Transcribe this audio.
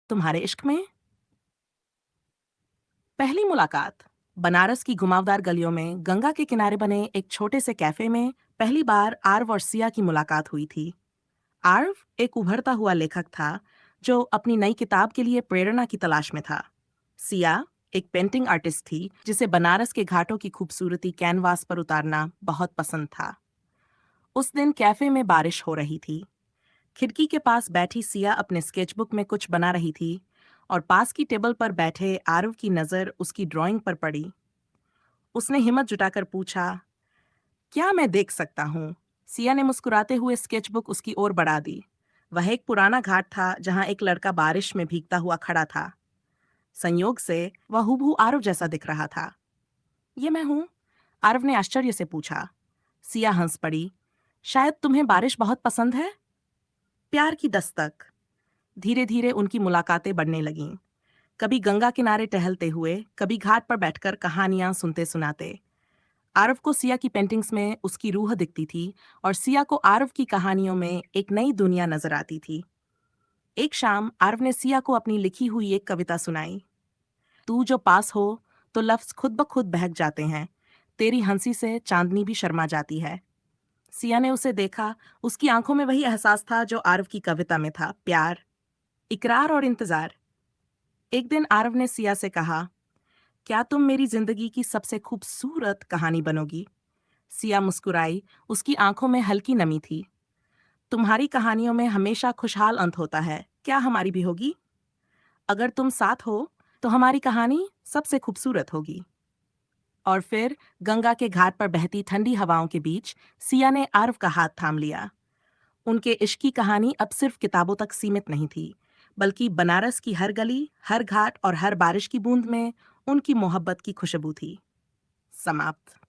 तुम्हारे इश्क में। पहली मुलाकात। बनारस की घुमावदार गलियों में गंगा के किनारे बने एक छोटे से कैफे में पहली बार आर्व और सिया की मुलाकात हुई थी। आर्व एक उभरता हुआ लेखक था जो अपनी नई किताब के लिए प्रेरणा की तलाश में था। सिया एक पेंटिंग आर्टिस्ट थी जिसे बनारस के घाटों की खूबसूरती कैनवास पर उतारना बहुत पसंद था। उस दिन कैफे में बारिश हो रही थी। खिड़की के पास बैठी सिया अपने स्केचबुक में कुछ बना रही थी और पास की टेबल पर बैठे आरव की नजर उसकी ड्राइंग पर पड़ी। उसने हिम्मत जुटाकर पूछा, क्या मैं देख सकता हूँ? सिया ने मुस्कुराते हुए स्केचबुक उसकी ओर बढ़ा दी। वह एक पुराना घाट था जहाँ एक लड़का बारिश में भीगता हुआ खड़ा था। संयोग से वह हूबहू आरव जैसा दिख रहा था। ये मैं हूँ? आरव ने आश्चर्य से पूछा। सिया हंस पड़ी। शायद तुम्हें बारिश बहुत पसंद है। प्यार की दस्तक। धीरे धीरे उनकी मुलाकातें बढ़ने लगीं। कभी गंगा किनारे टहलते हुए, कभी घाट पर बैठकर कहानियां सुनते सुनाते। आरव को सिया की पेंटिंग्स में उसकी रूह दिखती थी और सिया को आरव की कहानियों में एक नई दुनिया नजर आती थी। एक शाम आरव ने सिया को अपनी लिखी हुई एक कविता सुनाई। तू जो पास हो तो लफ्ज खुद ब खुद बहक जाते हैं, तेरी हंसी से चांदनी भी शर्मा जाती है। सिया ने उसे देखा। उसकी आंखों में वही एहसास था जो आरव की कविता में था, प्यार, इकरार और इंतजार। एक दिन आरव ने सिया से कहा, क्या तुम मेरी जिंदगी की सबसे खूबसूरत कहानी बनोगी? सिया मुस्कुराई। उसकी आंखों में हल्की नमी थी। तुम्हारी कहानियों में हमेशा खुशहाल अंत होता है, क्या हमारी भी होगी? अगर तुम साथ हो तो हमारी कहानी सबसे खूबसूरत होगी। और फिर गंगा के घाट पर बहती ठंडी हवाओं के बीच सिया ने आरव का हाथ थाम लिया। उनके इश्क की कहानी अब सिर्फ किताबों तक सीमित नहीं थी, बल्कि बनारस की हर गली, हर घाट और हर बारिश की बूंद में उनकी मोहब्बत की खुशबू थी। समाप्त।